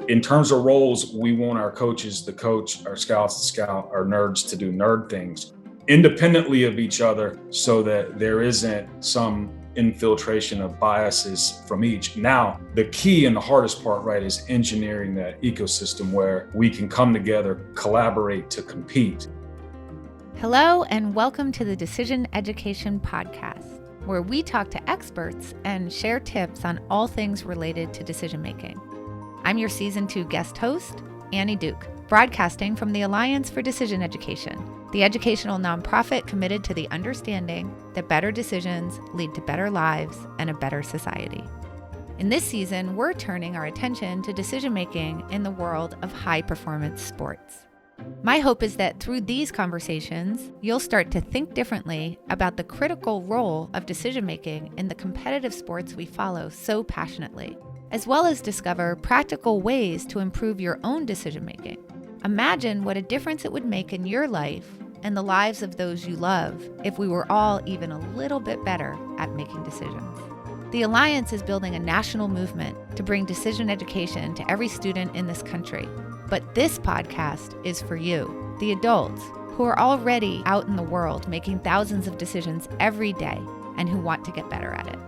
In terms of roles, we want our coaches to coach, our scouts to scout, our nerds to do nerd things independently of each other so that there isn't some infiltration of biases from each. Now, the key and the hardest part, right, is engineering that ecosystem where we can come together, collaborate to compete. Hello, and welcome to the Decision Education Podcast, where we talk to experts and share tips on all things related to decision making. I'm your Season 2 guest host, Annie Duke, broadcasting from the Alliance for Decision Education, the educational nonprofit committed to the understanding that better decisions lead to better lives and a better society. In this season, we're turning our attention to decision-making in the world of high-performance sports. My hope is that through these conversations, you'll start to think differently about the critical role of decision-making in the competitive sports we follow so passionately, as well as discover practical ways to improve your own decision-making. Imagine what a difference it would make in your life and the lives of those you love if we were all even a little bit better at making decisions. The Alliance is building a national movement to bring decision education to every student in this country. But this podcast is for you, the adults, who are already out in the world making thousands of decisions every day and who want to get better at it.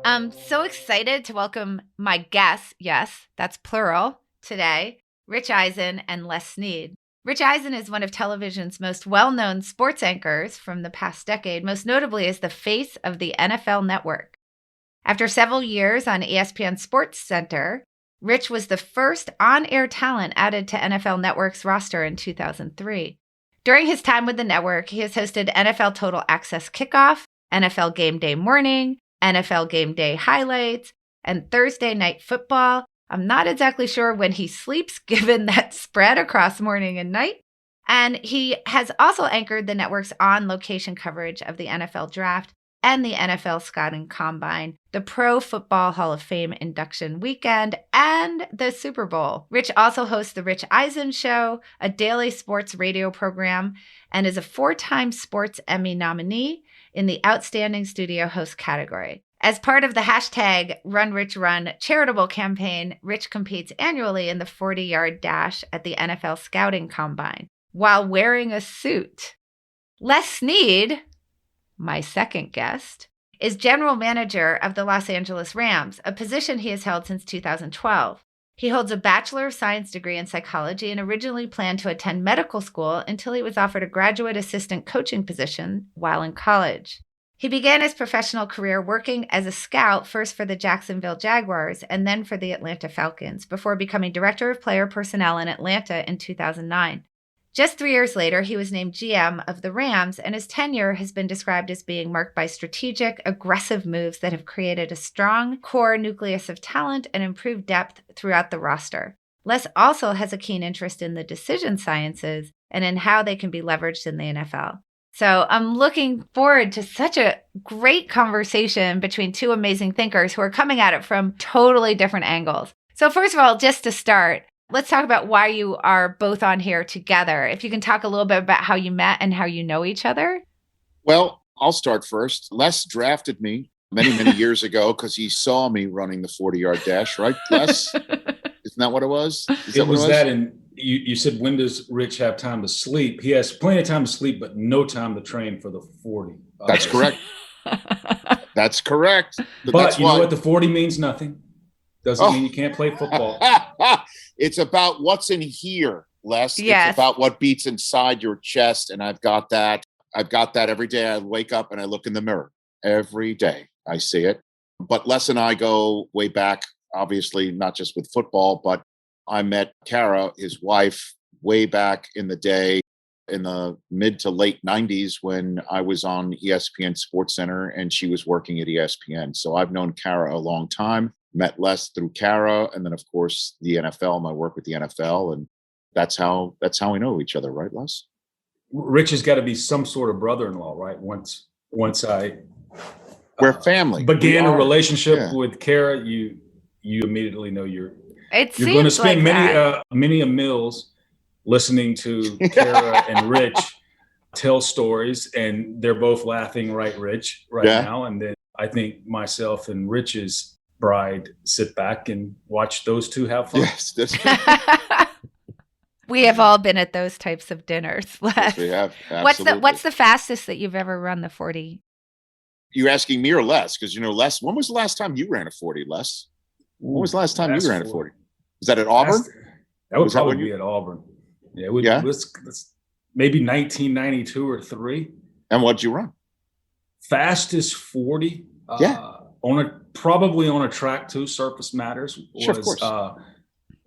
I'm so excited to welcome my guests, yes, that's plural, today, Rich Eisen and Les Snead. Rich Eisen is one of television's most well-known sports anchors from the past decade, most notably as the face of the NFL Network. After several years on ESPN Sports Center, Rich was the first on-air talent added to NFL Network's roster in 2003. During his time with the network, he has hosted NFL Total Access Kickoff, NFL Game Day Morning, NFL Game Day Highlights, and Thursday Night Football. I'm not exactly sure when he sleeps, given that spread across morning and night. And he has also anchored the network's on-location coverage of the NFL Draft and the NFL Scouting Combine, the Pro Football Hall of Fame induction weekend, and the Super Bowl. Rich also hosts The Rich Eisen Show, a daily sports radio program, and is a 4-time Sports Emmy nominee in the Outstanding Studio Host category. As part of the hashtag Run Rich Run charitable campaign, Rich competes annually in the 40-yard dash at the NFL Scouting Combine while wearing a suit. Les Snead, my second guest, is general manager of the Los Angeles Rams, a position he has held since 2012. He holds a Bachelor of Science degree in psychology and originally planned to attend medical school until he was offered a graduate assistant coaching position while in college. He began his professional career working as a scout, first for the Jacksonville Jaguars and then for the Atlanta Falcons, before becoming director of player personnel in Atlanta in 2009. Just 3 years later, he was named GM of the Rams, and his tenure has been described as being marked by strategic, aggressive moves that have created a strong core nucleus of talent and improved depth throughout the roster. Les also has a keen interest in the decision sciences and in how they can be leveraged in the NFL. So I'm looking forward to such a great conversation between two amazing thinkers who are coming at it from totally different angles. So first of all, just to start, let's talk about why you are both on here together. If you can talk a little bit about how you met and how you know each other. Well, I'll start first. Les drafted me many years ago because he saw me running the 40-yard dash, right, Les? Isn't that what it was? And you said, when does Rich have time to sleep? He has plenty of time to sleep, but no time to train for the 40. That's correct. That's correct. But you know what? The 40 means nothing. Doesn't mean you can't play football. It's about what's in here, Les. Yes. It's about what beats inside your chest. And I've got that. I've got that every day. I wake up and I look in the mirror. Every day I see it. But Les and I go way back, obviously, not just with football, but I met Kara, his wife, way back in the day, in the mid to late 90s when I was on ESPN Sports Center and she was working at ESPN. So I've known Kara a long time. Met Les through Kara, and then of course the NFL, my work with the NFL, and that's how we know each other, right, Les? Rich has got to be some sort of brother-in-law, right? Once I we're family. Began a relationship with Kara, you immediately know you're going to spend many meals listening to Kara and Rich tell stories, and they're both laughing, right, Rich, now, and then I think myself and Rich's bride sit back and watch those two have fun. Yes, We have all been at those types of dinners. yes, we have. Absolutely. What's the fastest that you've ever run the 40? You asking me or Les? Because Les, when was the last time you ran a 40, Les? When was the last time you ran a 40? Was that at Auburn? That would probably be at Auburn. Yeah, it would, yeah. Let's maybe 1992 or 3. And what'd you run? Fastest 40. Yeah. Probably on a track too. Surface matters. Sure, of course.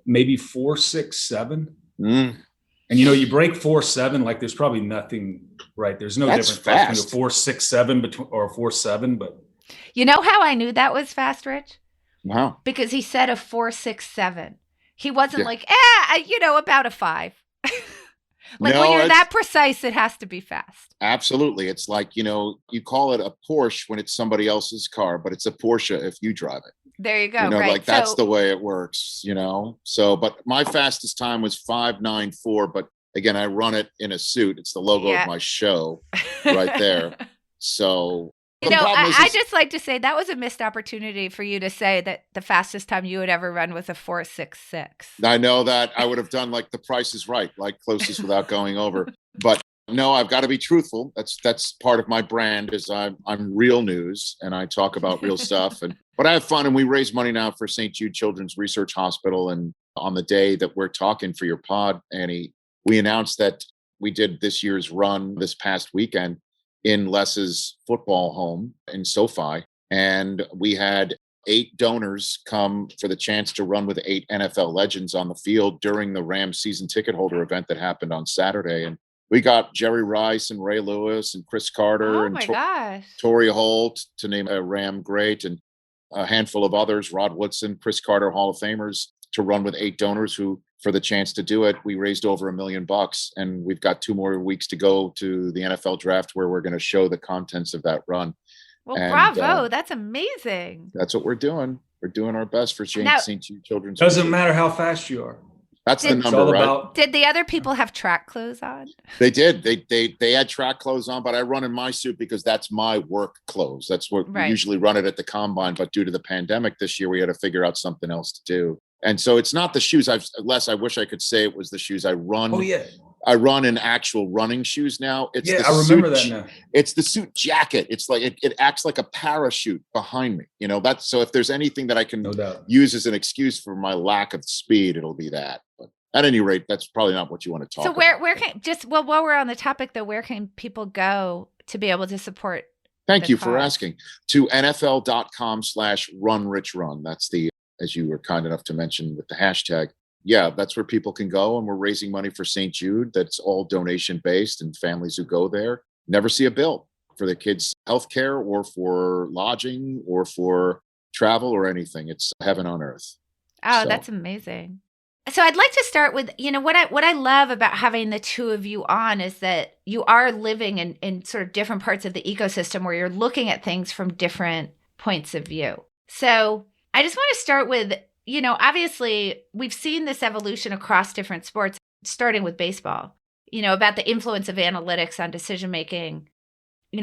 Maybe 4.67. Mm. And you break 4.7, like there's probably nothing, right? There's no difference between a 4.67 or a 4.7, but you know how I knew that was fast, Rich? Wow. Because he said a 4.67. He wasn't like, about a 5. Like, when you're that precise, it has to be fast. Absolutely. It's like, you call it a Porsche when it's somebody else's car, but it's a Porsche if you drive it. There you go. Right. Like that's the way it works, So, but my fastest time was 5.94. But again, I run it in a suit. It's the logo of my show right there. So, I just like to say that was a missed opportunity for you to say that the fastest time you would ever run was a 4.66. I know that I would have done like The Price is Right, like closest without going over. But no, I've got to be truthful. That's part of my brand is I'm real news and I talk about real stuff. But I have fun and we raise money now for St. Jude Children's Research Hospital. And on the day that we're talking for your pod, Annie, we announced that we did this year's run this past weekend in Les's football home in SoFi. And we had 8 donors come for the chance to run with 8 NFL legends on the field during the Rams season ticket holder event that happened on Saturday. And we got Jerry Rice and Ray Lewis and Chris Carter and Torrey Holt, to name a Ram great, and a handful of others, Rod Woodson, Chris Carter, Hall of Famers, to run with 8 donors who, for the chance to do it, we raised over $1 million. And we've got 2 more weeks to go to the NFL draft where we're going to show the contents of that run. Well, bravo. That's amazing. That's what we're doing. We're doing our best for St. Jude Children's. Doesn't matter how fast you are. That's the number, right? Did the other people have track clothes on? They did. They had track clothes on, but I run in my suit because that's my work clothes. That's what we usually run it at the combine. But due to the pandemic this year, we had to figure out something else to do. And so it's not the shoes. I wish I could say it was the shoes I run. Oh, yeah. I run in actual running shoes now. I remember that now. It's the suit jacket. It's like it acts like a parachute behind me. That's so if there's anything that I can use as an excuse for my lack of speed, it'll be that. But at any rate, that's probably not what you want to talk about. So where can while we're on the topic though, where can people go to be able to support? Thank you for asking. To NFL.com/runrichrun. That's the, as you were kind enough to mention with the hashtag. Yeah, that's where people can go. And we're raising money for St. Jude. That's all donation based, and families who go there never see a bill for their kids' healthcare or for lodging or for travel or anything. It's heaven on earth. Oh, that's amazing. So I'd like to start with, what I love about having the two of you on is that you are living in sort of different parts of the ecosystem where you're looking at things from different points of view. So I just want to start with, obviously we've seen this evolution across different sports, starting with baseball, about the influence of analytics on decision-making,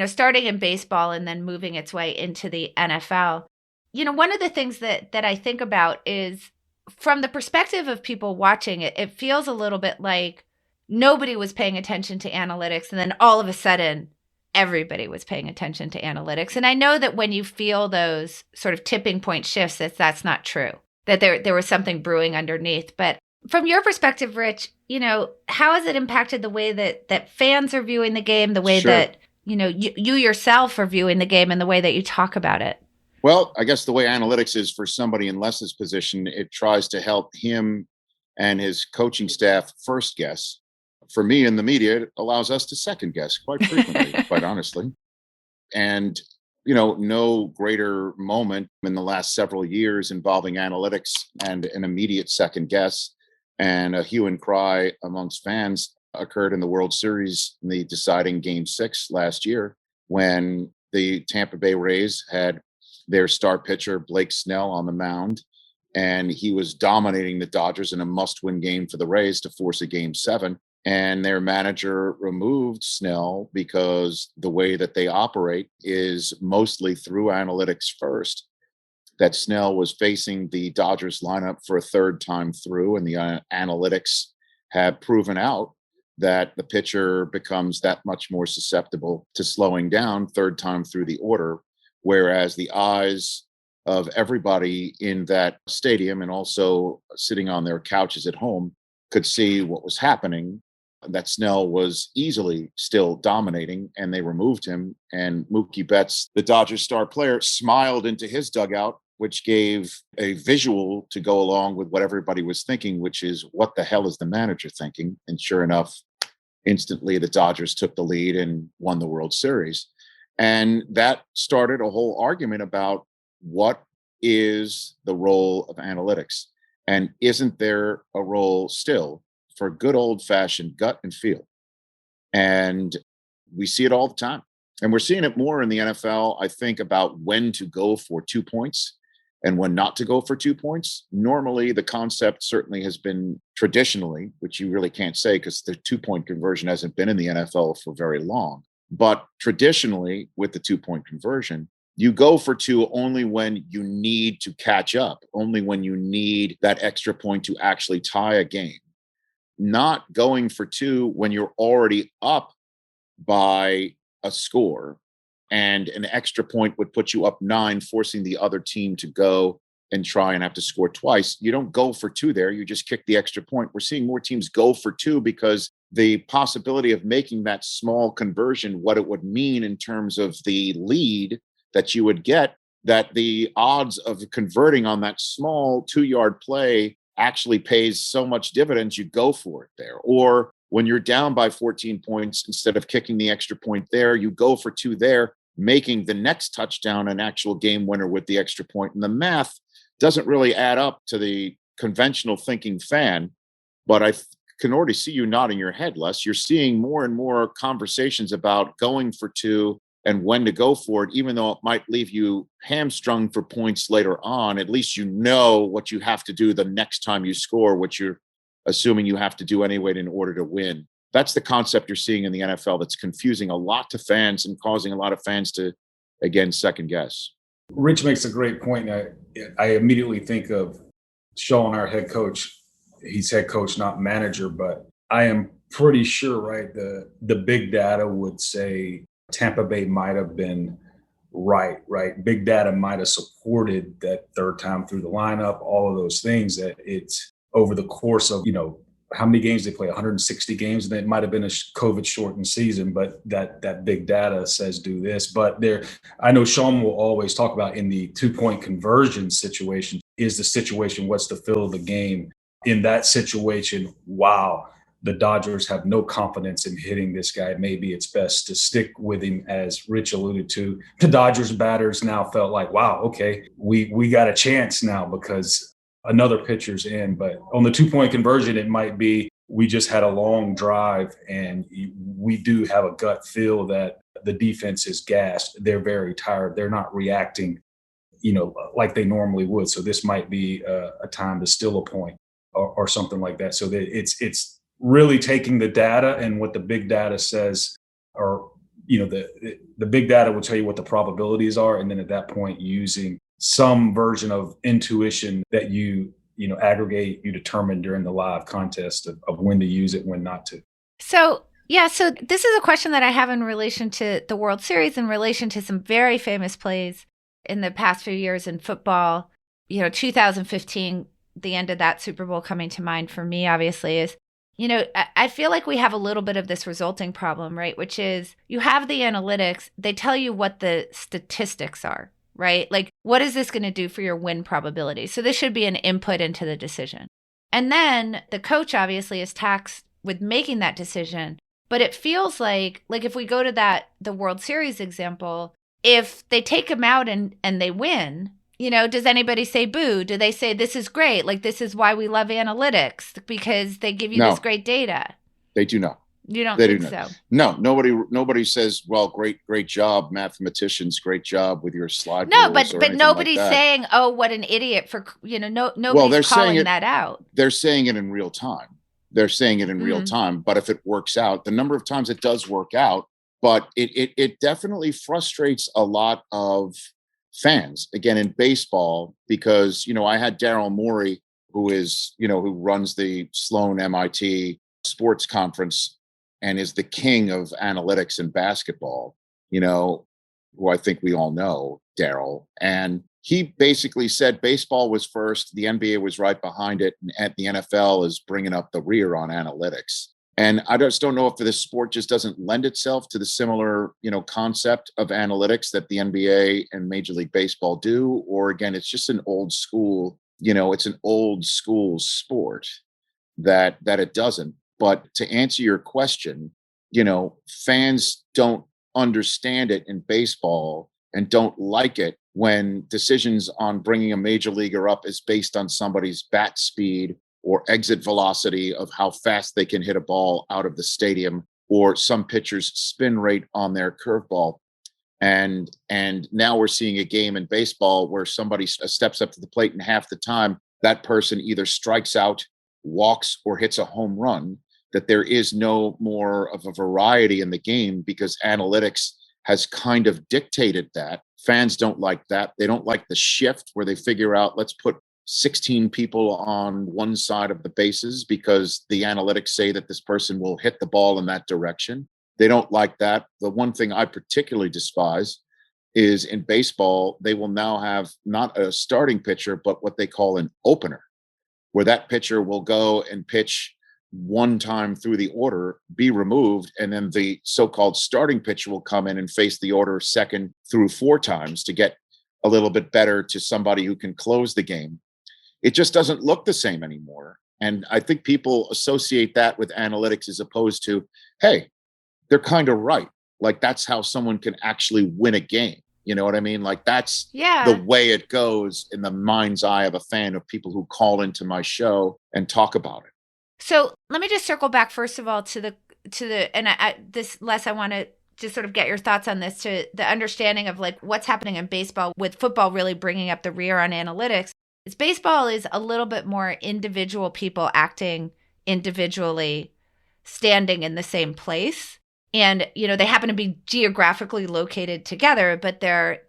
starting in baseball and then moving its way into the NFL. One of the things that I think about is from the perspective of people watching it, it feels a little bit like nobody was paying attention to analytics. And then all of a sudden, everybody was paying attention to analytics. And I know that when you feel those sort of tipping point shifts, that's not true, that there was something brewing underneath. But from your perspective, Rich, how has it impacted the way that fans are viewing the game, the way that, you yourself are viewing the game and the way that you talk about it? Well, I guess the way analytics is for somebody in Les's position, it tries to help him and his coaching staff first guess. For me in the media, it allows us to second guess quite frequently, quite honestly. And, no greater moment in the last several years involving analytics and an immediate second guess and a hue and cry amongst fans occurred in the World Series in the deciding Game 6 last year when the Tampa Bay Rays had their star pitcher, Blake Snell, on the mound, and he was dominating the Dodgers in a must-win game for the Rays to force a Game 7. and their manager removed Snell because the way that they operate is mostly through analytics first. That Snell was facing the Dodgers lineup for a third time through, and the analytics have proven out that the pitcher becomes that much more susceptible to slowing down third time through the order, whereas the eyes of everybody in that stadium and also sitting on their couches at home could see what was happening, that Snell was easily still dominating, and they removed him. And Mookie Betts, the Dodgers star player, smiled into his dugout, which gave a visual to go along with what everybody was thinking, which is, what the hell is the manager thinking? And sure enough, instantly the Dodgers took the lead and won the World Series. And that started a whole argument about what is the role of analytics, and isn't there a role still for good old-fashioned gut and feel? And we see it all the time. And we're seeing it more in the NFL, I think, about when to go for 2 points and when not to go for 2 points. Normally, the concept certainly has been traditionally, which you really can't say because the 2-point conversion hasn't been in the NFL for very long. But traditionally, with the 2-point conversion, you go for 2 only when you need to catch up, only when you need that extra point to actually tie a game. Not going for 2 when you're already up by a score, and an extra point would put you up 9, forcing the other team to go and try and have to score twice. You don't go for 2 there. You just kick the extra point. We're seeing more teams go for 2 because the possibility of making that small conversion, what it would mean in terms of the lead that you would get, that the odds of converting on that small 2-yard play actually pays so much dividends, you go for it there. Or when you're down by 14 points, instead of kicking the extra point there, you go for 2 there, making the next touchdown an actual game winner with the extra point. And the math doesn't really add up to the conventional thinking fan, but I can already see you nodding your head, Les. You're seeing more and more conversations about going for 2 and when to go for it, even though it might leave you hamstrung for points later on. At least you know what you have to do the next time you score, what you're assuming you have to do anyway in order to win. That's the concept you're seeing in the NFL that's confusing a lot to fans and causing a lot of fans to, again, second guess. Rich makes a great point. I immediately think of Sean, our head coach. He's head coach, not manager, but I am pretty sure, right, the big data would say Tampa Bay might have been right. Big data might have supported that third time through the lineup, all of those things, that it's over the course of, how many games they play, 160 games, and it might have been a COVID shortened season, but that big data says do this. But I know Sean will always talk about, in the 2-point conversion situation, is the situation, what's the feel of the game? In that situation, wow, the Dodgers have no confidence in hitting this guy. Maybe it's best to stick with him, as Rich alluded to. The Dodgers batters now felt like, wow, okay, we got a chance now because another pitcher's in. But on the 2-point conversion, it might be we just had a long drive and we do have a gut feel that the defense is gassed. They're very tired. They're not reacting, like they normally would. So this might be a time to steal a point or something like that. So that it's really taking the data and what the big data says, or the big data will tell you what the probabilities are, and then at that point using some version of intuition that you aggregate, you determine during the live contest of when to use it, when not to. So this is a question that I have in relation to the World Series, in relation to some very famous plays in the past few years in football. 2015, the end of that Super Bowl coming to mind for me, obviously, is, I feel like we have a little bit of this resulting problem, right? Which is, you have the analytics, they tell you what the statistics are, right? Like, what is this going to do for your win probability? So this should be an input into the decision. And then the coach obviously is tasked with making that decision. But it feels like if we go to the World Series example, if they take him out and they win, does anybody say boo? Do they say this is great? Like, this is why we love analytics, because they give you this great data? They do not. You don't they think do so? No, nobody says, well, great job, mathematicians, great job with your slide No, rules, but nobody's saying, oh, what an idiot for, nobody's calling that out. They're saying it in real time. they're saying it in real Mm. time. But if it works out, the number of times it does work out, but it definitely frustrates a lot of fans, again, in baseball, because, I had Daryl Morey, who runs the Sloan MIT sports conference and is the king of analytics in basketball, who I think we all know, Daryl. And he basically said baseball was first, the NBA was right behind it, and the NFL is bringing up the rear on analytics. And I just don't know if this sport just doesn't lend itself to the similar, concept of analytics that the NBA and Major League Baseball do, or again, it's just an old school, it's an old school sport that it doesn't. But to answer your question, fans don't understand it in baseball and don't like it when decisions on bringing a major leaguer up is based on somebody's bat speed or exit velocity of how fast they can hit a ball out of the stadium, or some pitcher's spin rate on their curveball. And now we're seeing a game in baseball where somebody steps up to the plate, and half the time that person either strikes out, walks, or hits a home run. That there is no more of a variety in the game because analytics has kind of dictated that. Fans don't like that. They don't like the shift where they figure out, let's put 16 people on one side of the bases because the analytics say that this person will hit the ball in that direction. They don't like that. The one thing I particularly despise is in baseball, they will now have not a starting pitcher, but what they call an opener, where that pitcher will go and pitch one time through the order, be removed, and then the so-called starting pitcher will come in and face the order second through four times to get a little bit better to somebody who can close the game. It just doesn't look the same anymore. And I think people associate that with analytics as opposed to, hey, they're kind of right. Like that's how someone can actually win a game. You know what I mean? Like that's the way it goes in the mind's eye of a fan, of people who call into my show and talk about it. So let me just circle back first of all to the and this, Les, I want to just sort of get your thoughts on this, to the understanding of like what's happening in baseball with football really bringing up the rear on analytics. Is baseball is a little bit more individual people acting individually, standing in the same place. And, they happen to be geographically located together, but they're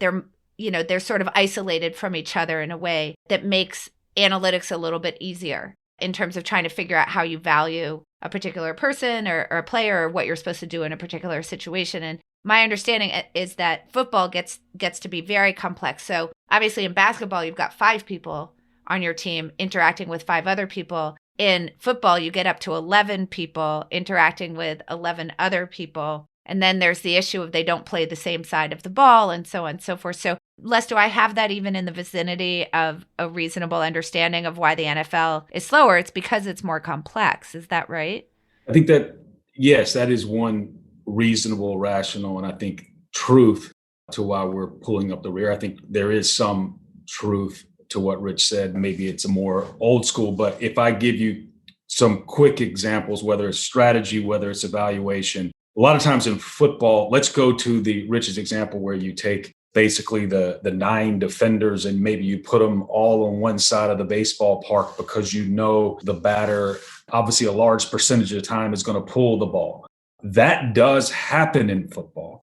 sort of isolated from each other in a way that makes analytics a little bit easier in terms of trying to figure out how you value a particular person or a player, or what you're supposed to do in a particular situation. And my understanding is that football gets to be very complex. So obviously in basketball, you've got 5 people on your team interacting with 5 other people. In football, you get up to 11 people interacting with 11 other people. And then there's the issue of they don't play the same side of the ball and so on and so forth. So, Les, do I have that even in the vicinity of a reasonable understanding of why the NFL is slower? It's because it's more complex. Is that right? I think that, yes, that is one reasonable, rational, and I think truth to why we're pulling up the rear. I think there is some truth to what Rich said. Maybe it's a more old school, but if I give you some quick examples, whether it's strategy, whether it's evaluation, a lot of times in football, let's go to the Rich's example where you take basically the 9 defenders and maybe you put them all on one side of the baseball park because the batter, obviously a large percentage of the time, is going to pull the ball. That does happen in football,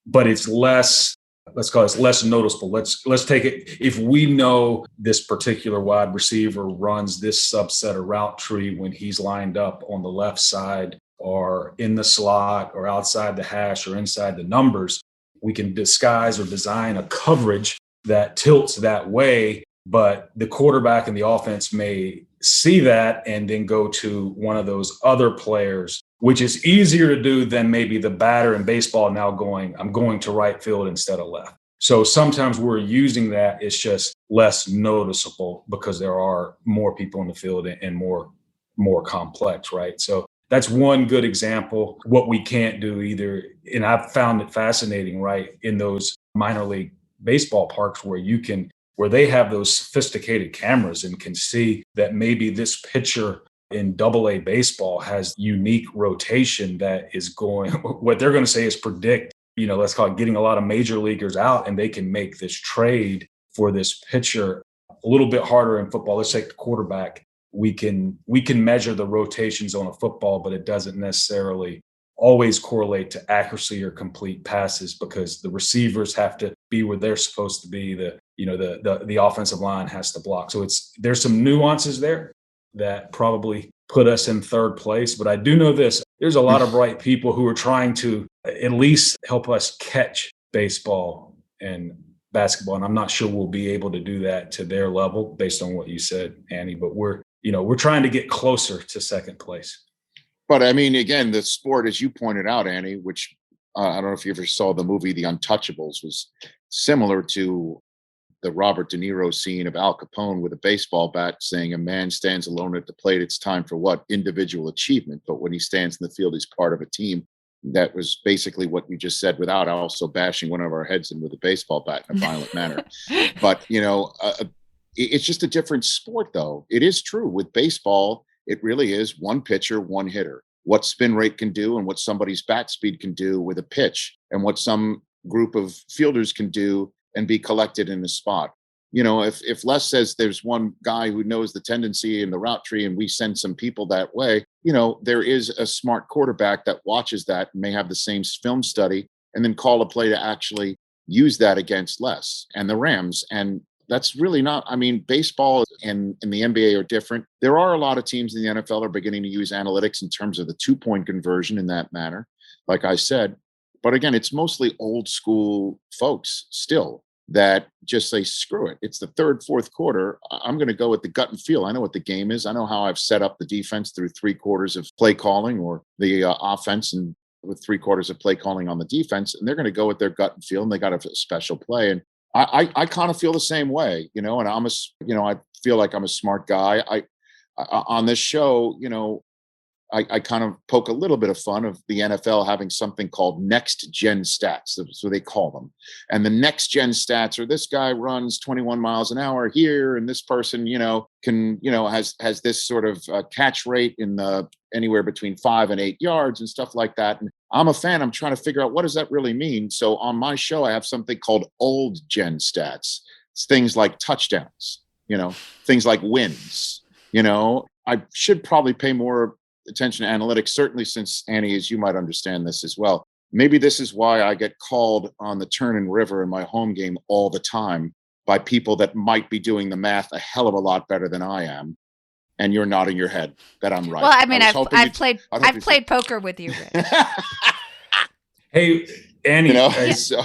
but it's less, let's call it less noticeable. Let's take it. If we know this particular wide receiver runs this subset of route tree when he's lined up on the left side or in the slot or outside the hash or inside the numbers, we can disguise or design a coverage that tilts that way. But the quarterback and the offense may see that and then go to one of those other players, which is easier to do than maybe the batter in baseball now going, I'm going to right field instead of left. So sometimes we're using that. It's just less noticeable because there are more people in the field and more complex, right? So that's one good example. What we can't do either, and I've found it fascinating, right, in those minor league baseball parks where they have those sophisticated cameras and can see that maybe this pitcher in AA baseball has unique rotation that is going, what they're going to say is predict, let's call it getting a lot of major leaguers out, and they can make this trade for this pitcher. A little bit harder in football. Let's take the quarterback. we can measure the rotations on a football, but it doesn't necessarily always correlate to accuracy or complete passes, because the receivers have to be where they're supposed to be. The offensive line has to block. So there's some nuances there that probably put us in third place. But I do know this: there's a lot of bright people who are trying to at least help us catch baseball and basketball. And I'm not sure we'll be able to do that to their level based on what you said, Annie, but we're trying to get closer to second place. But I mean, again, the sport, as you pointed out, Annie, which I don't know if you ever saw the movie The Untouchables, was similar to the Robert De Niro scene of Al Capone with a baseball bat saying, "A man stands alone at the plate. It's time for what? Individual achievement. But when he stands in the field, he's part of a team." That was basically what you just said, without also bashing one of our heads in with a baseball bat in a violent manner. But, it's just a different sport, though. It is true with baseball. It really is one pitcher, one hitter. What spin rate can do and what somebody's bat speed can do with a pitch, and what some group of fielders can do and be collected in a spot. If Les says there's one guy who knows the tendency in the route tree and we send some people that way, there is a smart quarterback that watches that and may have the same film study and then call a play to actually use that against Les and the Rams. And that's really not, baseball and the NBA are different. There are a lot of teams in the NFL are beginning to use analytics in terms of the 2-point conversion in that manner, like I said. But again, it's mostly old school folks still that just say, screw it. It's the third, fourth quarter. I'm going to go with the gut and feel. I know what the game is. I know how I've set up the defense through 3 quarters of play calling, or the offense and with 3 quarters of play calling on the defense. And they're going to go with their gut and feel, and they got a special play. And I kind of feel the same way, and I feel like I'm a smart guy. I on this show, I kind of poke a little bit of fun of the NFL having something called next gen stats. That's what they call them. And the next gen stats are, this guy runs 21 miles an hour here, and this person, has this sort of catch rate in the anywhere between 5 and 8 yards and stuff like that. And I'm a fan. I'm trying to figure out, what does that really mean? So on my show, I have something called old gen stats. It's things like touchdowns, things like wins. I should probably pay more attention to analytics, certainly, since, Annie, as you might understand this as well. Maybe this is why I get called on the turn and river in my home game all the time by people that might be doing the math a hell of a lot better than I am. And you're nodding your head that I'm right. Well, I've played poker with you, Rich. Hey, Annie, So,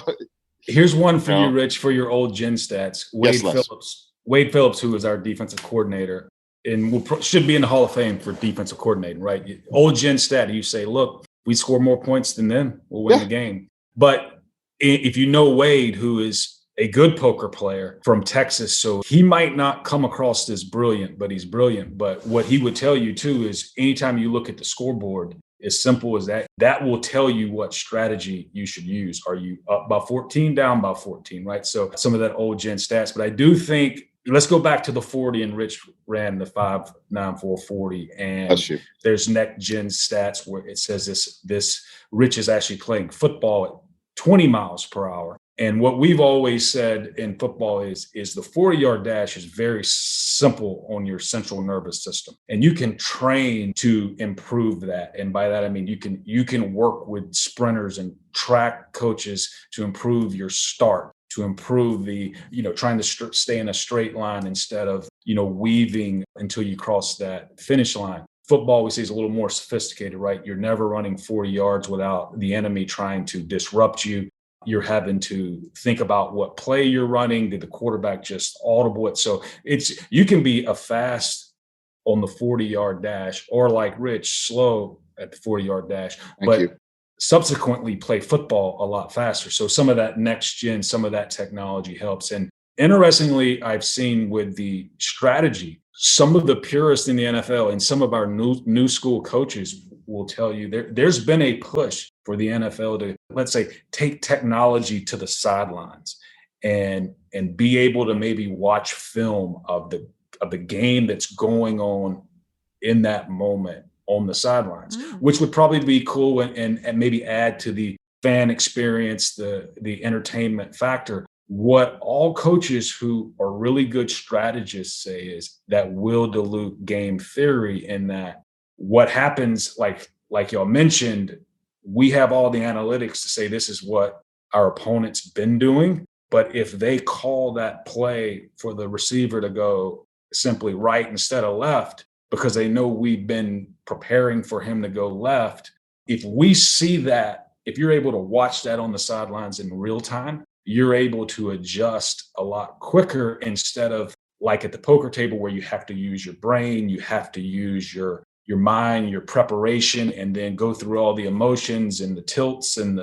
here's one for you, Rich, for your old gen stats. Wade Phillips, who is our defensive coordinator, and should be in the Hall of Fame for defensive coordinating, right? Old gen stat, you say, look, we score more points than them, we'll win the game. But if you know Wade, who is a good poker player from Texas, so he might not come across as brilliant, but he's brilliant. But what he would tell you too is, anytime you look at the scoreboard, as simple as that will tell you what strategy you should use. Are you up by 14, down by 14, right? So some of that old gen stats. But I do think, let's go back to the 40, and Rich ran the 5.94 40, and there's next gen stats where it says this Rich is actually playing football at 20 miles per hour. And what we've always said in football is the 40-yard dash is very simple on your central nervous system, and you can train to improve that. And by that, I mean you can work with sprinters and track coaches to improve your start, to improve the, trying to stay in a straight line instead of, weaving until you cross that finish line. Football, we see, is a little more sophisticated, right? You're never running 40 yards without the enemy trying to disrupt you. You're having to think about what play you're running. Did the quarterback just audible it? So you can be a fast on the 40-yard dash, or like Rich, slow at the 40-yard dash. But subsequently play football a lot faster. So some of that next gen, some of that technology helps. And interestingly, I've seen with the strategy, some of the purists in the NFL and some of our new school coaches will tell you there's been a push for the NFL to, let's say, take technology to the sidelines and be able to maybe watch film of the game that's going on in that moment on the sidelines, which would probably be cool and maybe add to the fan experience, the entertainment factor. what all coaches who are really good strategists say is that will dilute game theory, in that what happens, like y'all mentioned, we have all the analytics to say this is what our opponent's been doing. But if they call that play for the receiver to go simply right instead of left, because they know we've been preparing for him to go left, if we see that, if you're able to watch that on the sidelines in real time, you're able to adjust a lot quicker, instead of like at the poker table where you have to use your brain, you have to use your mind, your preparation, and then go through all the emotions and the tilts and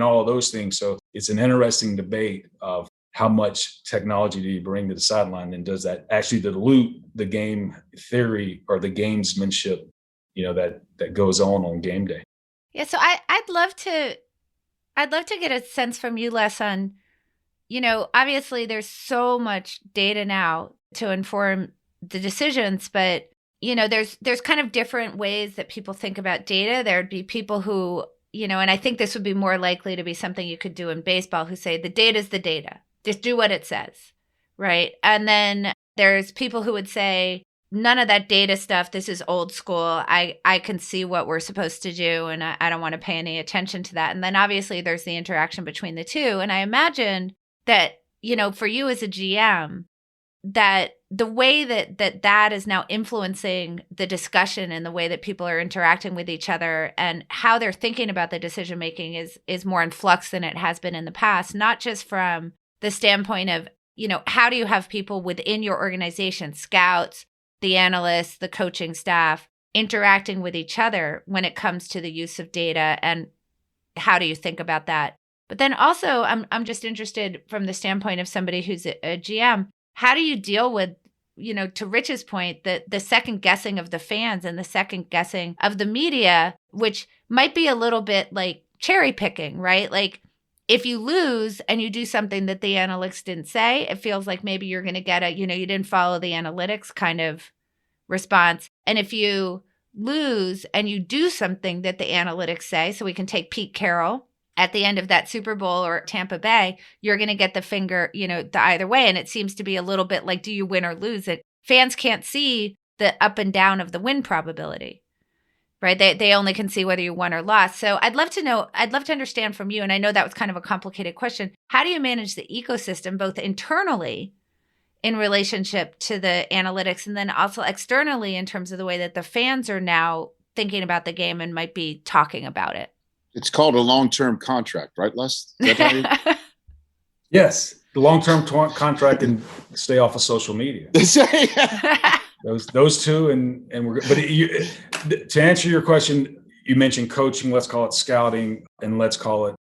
all of those things. So it's an interesting debate of how much technology do you bring to the sideline, and does that actually dilute the game theory or the gamesmanship, that goes on game day. Yeah, so I'd love to get a sense from you, Les, on, obviously there's so much data now to inform the decisions, but there's kind of different ways that people think about data. There'd be people who, and I think this would be more likely to be something you could do in baseball, who say the data's the data. Just do what it says, right? And then there's people who would say, none of that data stuff, this is old school. I can see what we're supposed to do, and I don't want to pay any attention to that. And then obviously there's the interaction between the two. And I imagine that, for you as a GM, that the way that is now influencing the discussion and the way that people are interacting with each other and how they're thinking about the decision making is more in flux than it has been in the past, not just from the standpoint of, how do you have people within your organization, scouts, the analysts, the coaching staff, interacting with each other when it comes to the use of data, and how do you think about that? But then also, I'm just interested from the standpoint of somebody who's a GM, how do you deal with, to Rich's point, the second guessing of the fans and the second guessing of the media, which might be a little bit like cherry picking, right? Like if you lose and you do something that the analytics didn't say, it feels like maybe you're going to get you didn't follow the analytics kind of response. And if you lose and you do something that the analytics say, so we can take Pete Carroll at the end of that Super Bowl or Tampa Bay, you're going to get the finger, the either way. And it seems to be a little bit like, do you win or lose it? Fans can't see the up and down of the win probability, right? They only can see whether you won or lost. So I'd love to understand from you, and I know that was kind of a complicated question, how do you manage the ecosystem, both internally in relationship to the analytics, and then also externally in terms of the way that the fans are now thinking about the game and might be talking about it? It's called a long-term contract, right, Les? Is that how you... Yes, the long-term contract, and stay off of social media. Those two, and we're good. But to answer your question, you mentioned coaching. Let's call it scouting, and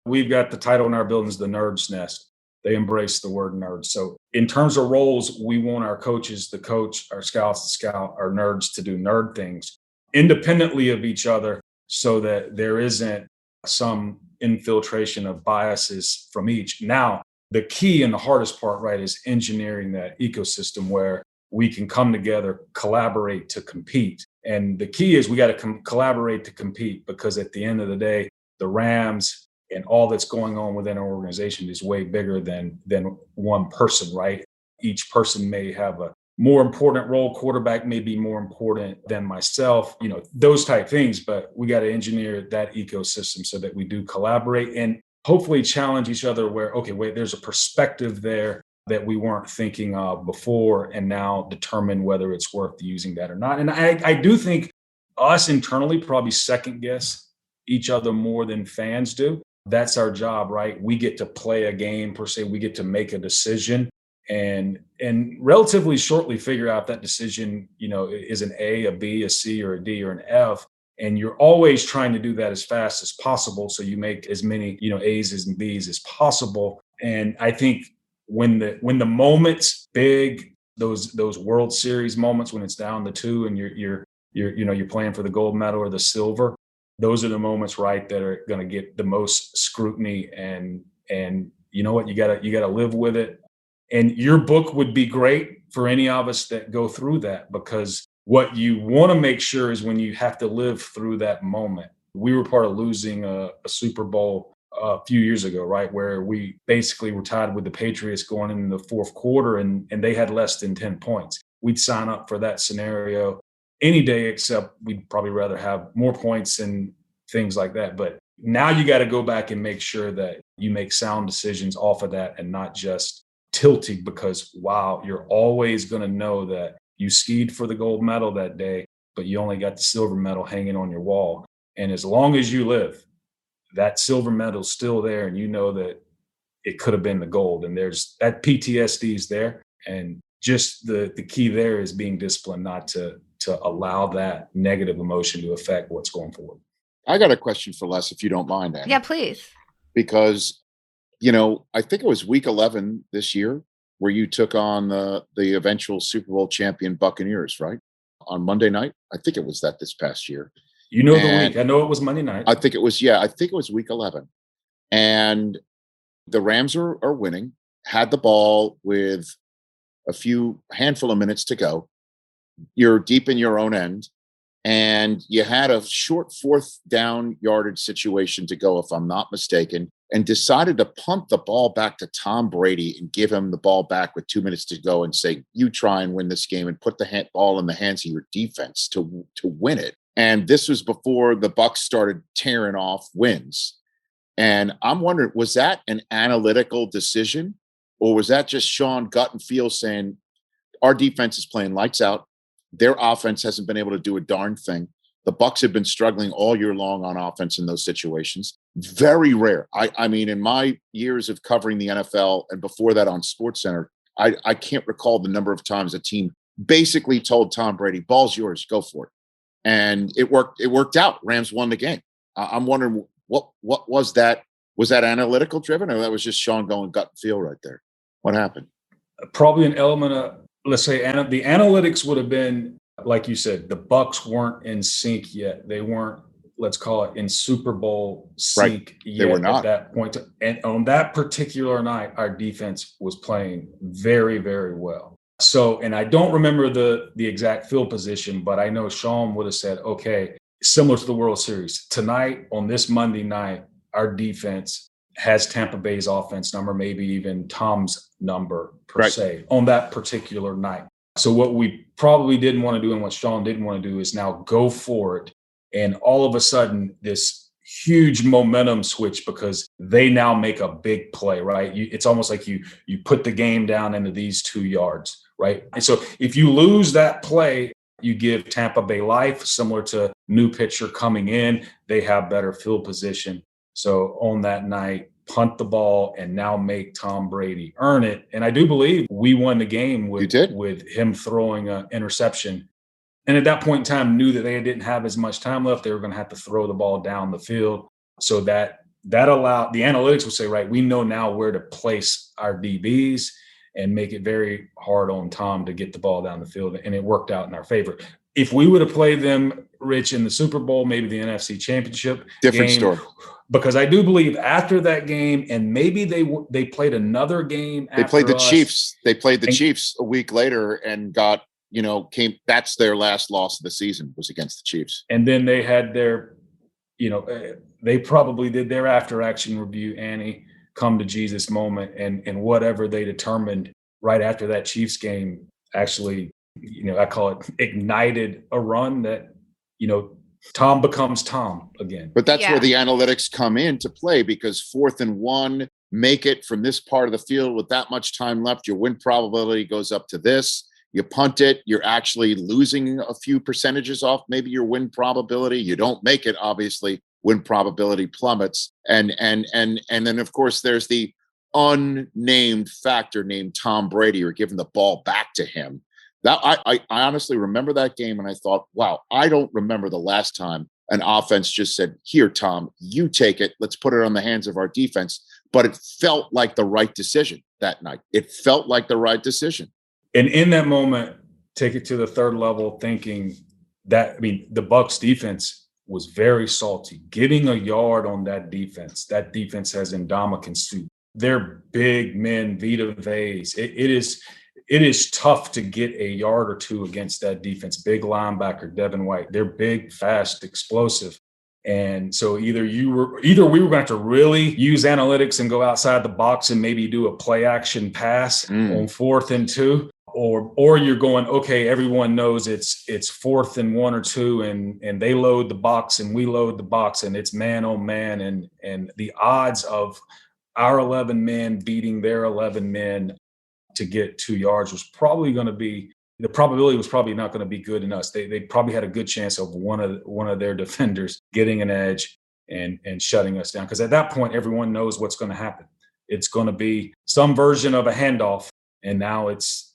we've got the title in our buildings, the Nerd's Nest. They embrace the word nerd. So in terms of roles, we want our coaches to coach, our scouts to scout, our nerds to do nerd things independently of each other, so that there isn't some infiltration of biases from each. Now, the key and the hardest part, right, is engineering that ecosystem where we can come together, collaborate to compete. And the key is we got to collaborate to compete, because at the end of the day, the Rams and all that's going on within our organization is way bigger than one person, right? Each person may have a more important role. Quarterback may be more important than myself, those type things. But we got to engineer that ecosystem so that we do collaborate and hopefully challenge each other where, okay, wait, there's a perspective there that we weren't thinking of before, and now determine whether it's worth using that or not. And I do think us internally probably second guess each other more than fans do. That's our job, right? We get to play a game per se. We get to make a decision and relatively shortly figure out if that decision, is an A, a B, a C, or a D, or an F. And you're always trying to do that as fast as possible, so you make as many, A's and B's as possible. And I think when the moment's big, those World Series moments when it's down to 2 and you're playing for the gold medal or the silver, those are the moments, right, that are going to get the most scrutiny. And you know what, you gotta live with it. And your book would be great for any of us that go through that, because what you want to make sure is when you have to live through that moment. We were part of losing a Super Bowl a few years ago, right? Where we basically were tied with the Patriots going into the fourth quarter and they had less than 10 points. We'd sign up for that scenario any day, except we'd probably rather have more points and things like that. But now you got to go back and make sure that you make sound decisions off of that and not just tilting because, wow, you're always going to know that you skied for the gold medal that day, but you only got the silver medal hanging on your wall. And as long as you live, that silver medal's still there and you know that it could have been the gold. And there's that PTSD is there. And just the key there is being disciplined, not to allow that negative emotion to affect what's going forward. I got a question for Les, if you don't mind, Annie. Yeah, please. Because, I think it was week 11 this year where you took on the eventual Super Bowl champion Buccaneers, right? On Monday night. I think it was this past year. The week. I know it was Monday night. I think it was week 11. And the Rams are winning, had the ball with a handful of minutes to go. You're deep in your own end. And you had a short fourth down yardage situation to go, if I'm not mistaken, and decided to punt the ball back to Tom Brady and give him the ball back with 2 minutes to go and say, you try and win this game and put the ball in the hands of your defense to win it. And this was before the Bucs started tearing off wins. And I'm wondering, was that an analytical decision or was that just Sean gut and feel saying our defense is playing lights out? Their offense hasn't been able to do a darn thing. The Bucs have been struggling all year long on offense in those situations. Very rare. I mean, in my years of covering the NFL and before that on SportsCenter, I can't recall the number of times a team basically told Tom Brady, ball's yours, go for it. And it worked. It worked out. Rams won the game. I'm wondering what was that? Was that analytical driven or that was just Sean going gut and feel right there? What happened? Probably an element of, let's say, the analytics would have been, like you said, the Bucs weren't in sync yet. They weren't, let's call it, in Super Bowl sync yet. They were not. At that point. And on that particular night, our defense was playing very, very well. So, and I don't remember the exact field position, but I know Sean would have said, okay, similar to the World Series, tonight on this Monday night, our defense has Tampa Bay's offense number, maybe even Tom's number per se on that particular night. So what we probably didn't want to do and what Sean didn't want to do is now go for it. And all of a sudden, this huge momentum switch because they now make a big play, right? It's almost like you put the game down into these 2 yards, right? And so if you lose that play, you give Tampa Bay life, similar to new pitcher coming in. They have better field position. So on that night, punt the ball and now make Tom Brady earn it. And I do believe we won the game with him throwing an interception. And at that point in time, knew that they didn't have as much time left. They were going to have to throw the ball down the field. So that allowed the analytics would say, right, we know now where to place our DBs and make it very hard on Tom to get the ball down the field. And it worked out in our favor. If we would have played them, Rich, in the Super Bowl, maybe the NFC Championship different game, story. Because I do believe after that game, and maybe they played another game. They played the Chiefs. They played the Chiefs a week later and got, that's their last loss of the season was against the Chiefs. And then they had their, they probably did their after action review, Annie, come to Jesus moment, and whatever they determined right after that Chiefs game actually, I call it ignited a run that, Tom becomes Tom again. But that's where the analytics come into play because 4th and 1, make it from this part of the field with that much time left. Your win probability goes up to this. You punt it. You're actually losing a few percentages off maybe your win probability. You don't make it, obviously, win probability plummets. And then, of course, there's the unnamed factor named Tom Brady. You're giving the ball back to him. That I honestly remember that game and I thought, wow, I don't remember the last time an offense just said, here, Tom, you take it. Let's put it on the hands of our defense. But it felt like the right decision that night. It felt like the right decision. And in that moment, take it to the third level, thinking that, the Bucs defense was very salty. Getting a yard on that defense has Ndamukong Suh. They're big men, Vita Veas. It is tough to get a yard or two against that defense. Big linebacker, Devin White. They're big, fast, explosive. And so either we were going to have to really use analytics and go outside the box and maybe do a play action pass on 4th and 2, or you're going, okay, everyone knows it's 4th and 1 or 2, and they load the box and we load the box, and it's man on man, and the odds of our 11 men beating their 11 men to get 2 yards was probably going to be, the probability was probably not going to be good in us. They probably had a good chance of one of their defenders getting an edge and shutting us down. Because at that point, everyone knows what's going to happen. It's going to be some version of a handoff, and now it's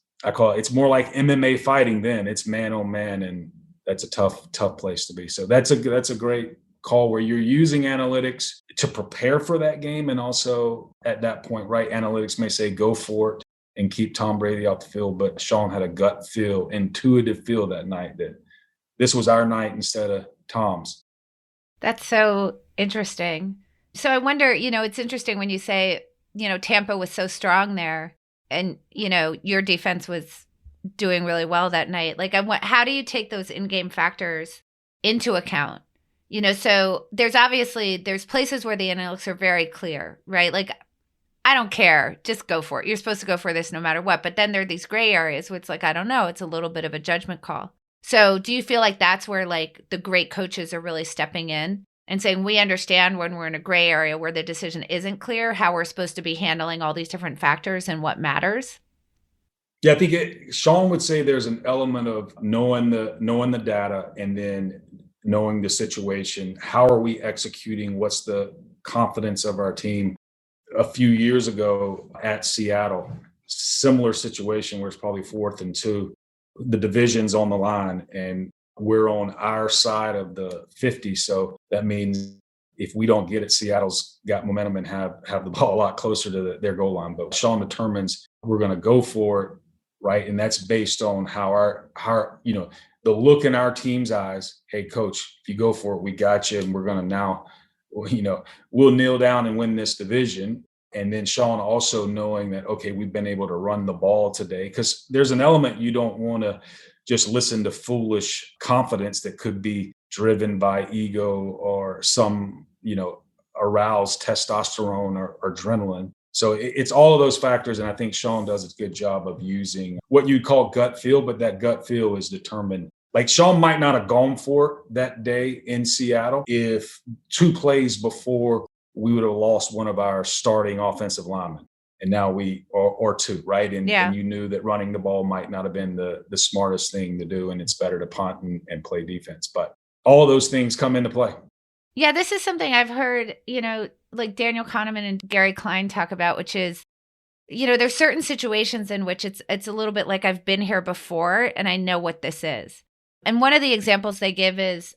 more like MMA fighting. Then it's man on man, and that's a tough place to be. So that's a great call where you're using analytics to prepare for that game, and also at that point, right? Analytics may say go for it and keep Tom Brady off the field. But Sean had a gut feel, intuitive feel that night that this was our night instead of Tom's. That's so interesting. So I wonder, it's interesting when you say, Tampa was so strong there and, your defense was doing really well that night. Like, how do you take those in-game factors into account? So there's places where the analytics are very clear, right? Like, I don't care. Just go for it. You're supposed to go for this no matter what. But then there are these gray areas where it's like, I don't know. It's a little bit of a judgment call. So do you feel like that's where like the great coaches are really stepping in and saying, we understand when we're in a gray area where the decision isn't clear, how we're supposed to be handling all these different factors and what matters? Yeah, I think Sean would say there's an element of knowing the data and then knowing the situation. How are we executing? What's the confidence of our team? A few years ago at Seattle, similar situation where it's probably 4th and 2, the division's on the line and we're on our side of the 50. So that means if we don't get it, Seattle's got momentum and have the ball a lot closer to their goal line. But Sean determines we're going to go for it, right? And that's based on how our the look in our team's eyes. Hey, coach, if you go for it, we got you, and we're going to now, we'll kneel down and win this division. And then Sean also knowing that, okay, we've been able to run the ball today, because there's an element you don't want to just listen to foolish confidence that could be driven by ego or some, aroused testosterone or adrenaline. So it's all of those factors. And I think Sean does a good job of using what you'd call gut feel, but that gut feel is determined. Like Sean might not have gone for it that day in Seattle if 2 plays before we would have lost one of our starting offensive linemen. And now or 2, right? And you knew that running the ball might not have been the smartest thing to do, and it's better to punt and play defense. But all of those things come into play. Yeah, this is something I've heard, like Daniel Kahneman and Gary Klein talk about, which is, there's certain situations in which it's a little bit like I've been here before and I know what this is. And one of the examples they give is,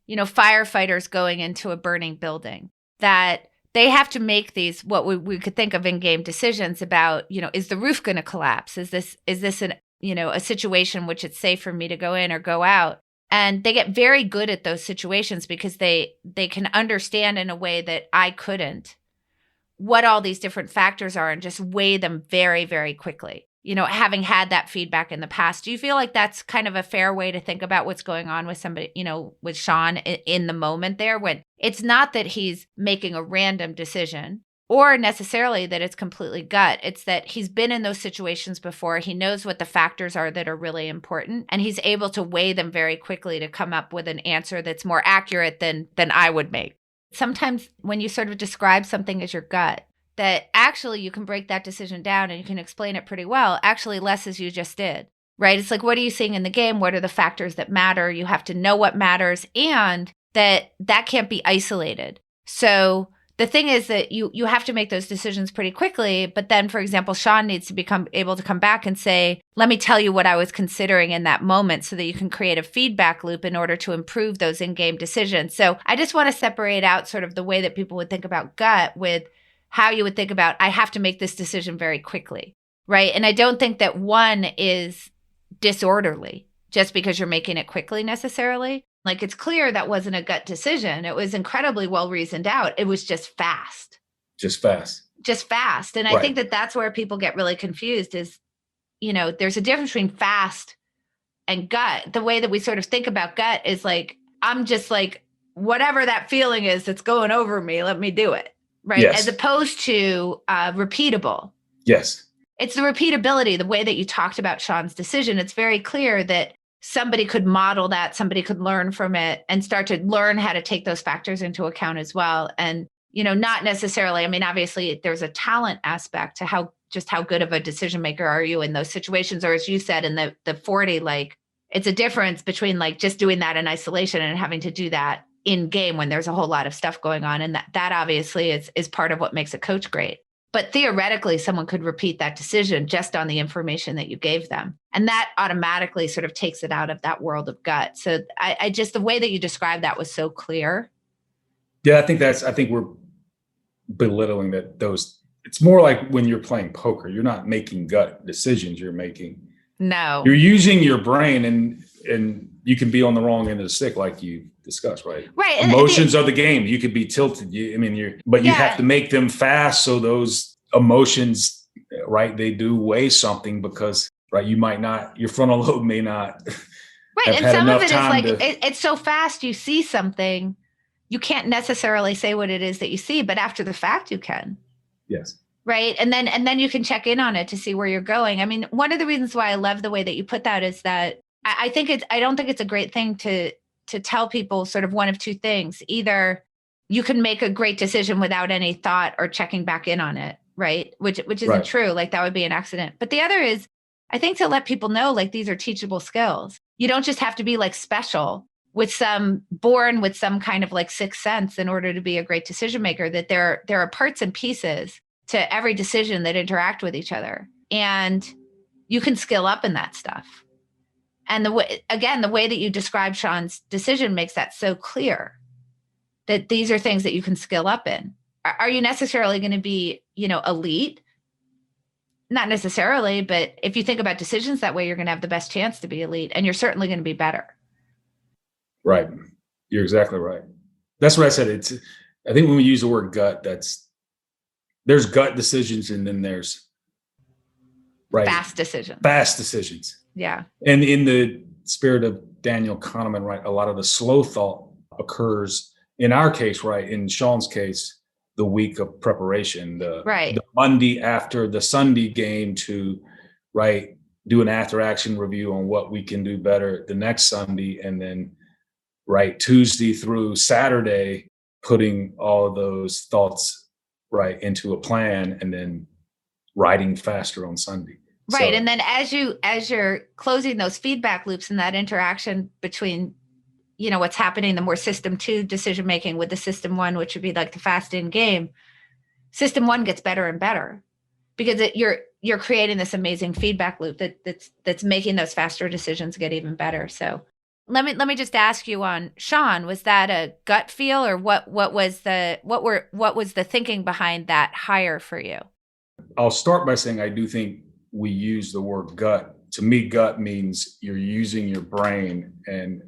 firefighters going into a burning building, that they have to make these, what we could think of in-game decisions about, is the roof going to collapse? Is this a situation which it's safe for me to go in or go out? And they get very good at those situations because they can understand in a way that I couldn't what all these different factors are and just weigh them very, very quickly. Having had that feedback in the past, do you feel like that's kind of a fair way to think about what's going on with somebody, with Sean in the moment there, when it's not that he's making a random decision or necessarily that it's completely gut. It's that he's been in those situations before. He knows what the factors are that are really important, and he's able to weigh them very quickly to come up with an answer that's more accurate than I would make. Sometimes when you sort of describe something as your gut, that actually you can break that decision down and you can explain it pretty well, actually less as you just did, right? It's like, what are you seeing in the game? What are the factors that matter? You have to know what matters, and that can't be isolated. So the thing is that you have to make those decisions pretty quickly. But then, for example, Sean needs to become able to come back and say, let me tell you what I was considering in that moment, so that you can create a feedback loop in order to improve those in-game decisions. So I just want to separate out sort of the way that people would think about gut with how you would think about, I have to make this decision very quickly, right? And I don't think that one is disorderly just because you're making it quickly necessarily. Like, it's clear that wasn't a gut decision. It was incredibly well reasoned out. It was just fast. Just fast. And I think that that's where people get really confused is, there's a difference between fast and gut. The way that we sort of think about gut is like, I'm just like whatever that feeling is that's going over me, let me do it. Right. Yes. As opposed to repeatable. Yes. It's the repeatability, the way that you talked about Sean's decision. It's very clear that somebody could model that, somebody could learn from it and start to learn how to take those factors into account as well. And, not necessarily, I mean, obviously there's a talent aspect to how good of a decision maker are you in those situations? Or as you said in the 40, like it's a difference between like just doing that in isolation and having to do that in game when there's a whole lot of stuff going on. And that obviously is part of what makes a coach great. But theoretically, someone could repeat that decision just on the information that you gave them. And that automatically sort of takes it out of that world of gut. So I just, the way that you described that was so clear. Yeah, I think we're belittling that it's more like when you're playing poker, you're not making gut decisions, you're using your brain and you can be on the wrong end of the stick like you discussed, right? Right. Emotions of the game. You could be tilted. You have to make them fast. So those emotions, right, they do weigh something because, right, your frontal lobe may not right. have And had some enough of it is time like, it's so fast, you see something, you can't necessarily say what it is that you see, but after the fact you can. Yes. Right. And then you can check in on it to see where you're going. I mean, one of the reasons why I love the way that you put that is that I don't think it's a great thing to tell people sort of one of two things. Either you can make a great decision without any thought or checking back in on it. Right. Which isn't Right. true. Like that would be an accident. But the other is, I think, to let people know, like, these are teachable skills. You don't just have to be like special born with some kind of like sixth sense in order to be a great decision maker, that there are parts and pieces to every decision that interact with each other. And you can skill up in that stuff. And the way that you describe Sean's decision makes that so clear that these are things that you can skill up in. Are you necessarily going to be, elite? Not necessarily, but if you think about decisions that way, you're going to have the best chance to be elite, and you're certainly going to be better. Right. You're exactly right. That's what I said. I think when we use the word gut, there's gut decisions and then there's fast decisions. Yeah. And in the spirit of Daniel Kahneman, right, a lot of the slow thought occurs in our case, right, in Sean's case, the week of preparation, the Monday after the Sunday game to, right, do an after action review on what we can do better the next Sunday, and then, right, Tuesday through Saturday, putting all of those thoughts, right, into a plan and then writing faster on Sunday. Right. So, and then as you're closing those feedback loops and that interaction between, what's happening, the more system 2 decision making with the system 1, which would be like the fast in game, system 1 gets better and better because you're creating this amazing feedback loop that's making those faster decisions get even better. So let me just ask you on Sean, was that a gut feel, or what was the thinking behind that hire for you? I'll start by saying I do think we use the word gut. To me, gut means you're using your brain. And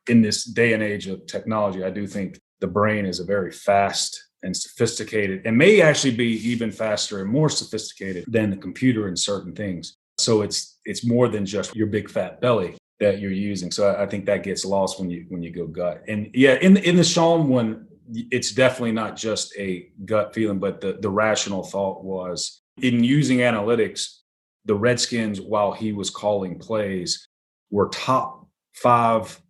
in this day and age of technology, I do think the brain is a very fast and sophisticated, and may actually be even faster and more sophisticated than the computer in certain things. So it's more than just your big fat belly that you're using. So I think that gets lost when you go gut. And yeah, in the Sean one, it's definitely not just a gut feeling, but the rational thought was, in using analytics, the Redskins, while he was calling plays, were top 5,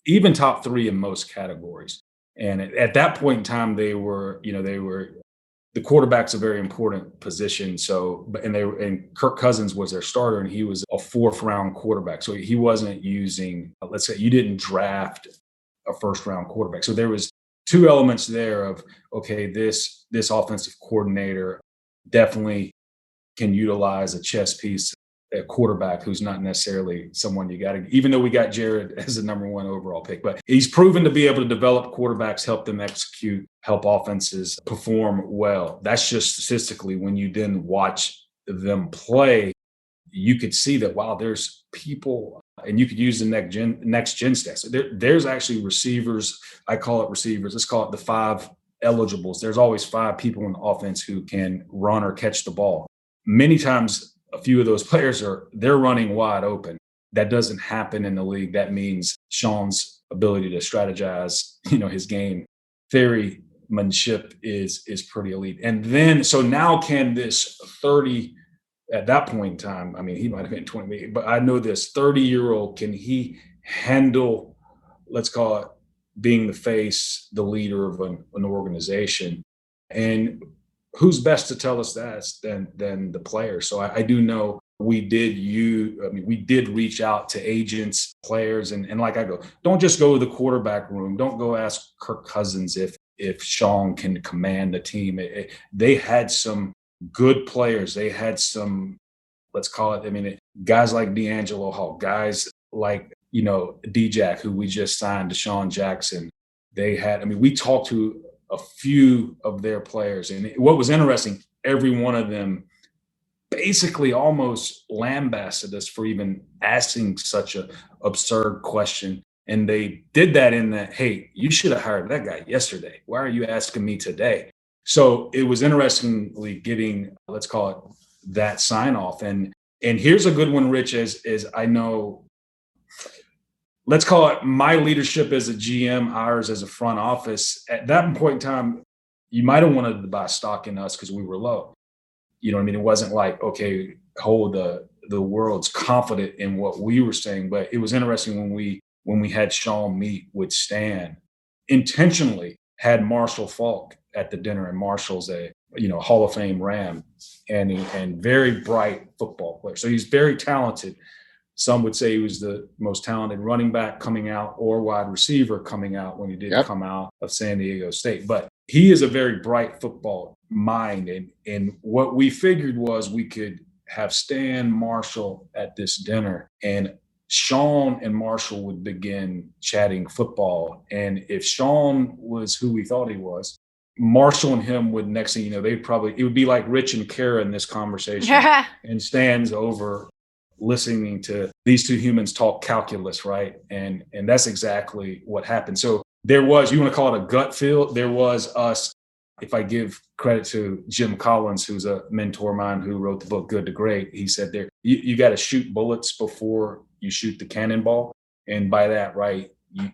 even top 3 in most categories. And at that point in time, they were the quarterback's a very important position. So, and Kirk Cousins was their starter, and he was a 4th round quarterback. So he wasn't using, let's say, you didn't draft a 1st round quarterback. So there was 2 elements there of, okay, this offensive coordinator definitely can utilize a chess piece, a quarterback who's not necessarily someone you got to, even though we got Jared as the number 1 overall pick, but he's proven to be able to develop quarterbacks, help them execute, help offenses perform well. That's just statistically, when you then watch them play, you could see that, wow, there's people, and you could use the next gen stats. So there's actually receivers. I call it receivers. Let's call it the 5 eligibles. There's always 5 people in the offense who can run or catch the ball. Many times, a few of those players they're running wide open. That doesn't happen in the league. That means Sean's ability to strategize, his game theorymanship is pretty elite. And then, so now can this 30, at that point in time, I mean, he might have been 20, but I know this 30-year-old, can he handle, let's call it, being the face, the leader of an organization? And who's best to tell us that than the player? So I do know we did reach out to agents, players, and like I go, don't just go to the quarterback room. Don't go ask Kirk Cousins if Sean can command the team. They had some good players. They had some, let's call it, guys like D'Angelo Hall, guys like, D-Jack, who we just signed, Deshaun Jackson. We talked to a few of their players. And what was interesting, every one of them basically almost lambasted us for even asking such a absurd question. And they did that in that, hey, you should have hired that guy yesterday. Why are you asking me today? So it was interestingly getting, let's call it, that sign off. And here's a good one, Rich, is I know, let's call it my leadership as a GM, ours as a front office. At that point in time, you might have wanted to buy stock in us because we were low. You know what I mean? It wasn't like, okay, the world's confident in what we were saying. But it was interesting when we had Sean meet with Stan, intentionally had Marshall Falk at the dinner, and Marshall's a Hall of Fame Ram and very bright football player. So he's very talented. Some would say he was the most talented running back coming out or wide receiver coming out when he did come out of San Diego State. But he is a very bright football mind. And what we figured was we could have Stan, Marshall at this dinner, and Sean and Marshall would begin chatting football. And if Sean was who we thought he was, Marshall and him would, next thing you know, it would be like Rich and Kara in this conversation. And Stan's over listening to these two humans talk calculus, right? And that's exactly what happened. So there was, you want to call it a gut feel, there was us. If I give credit to Jim Collins, who's a mentor of mine who wrote the book Good to Great, he said you got to shoot bullets before you shoot the cannonball. And by that, right,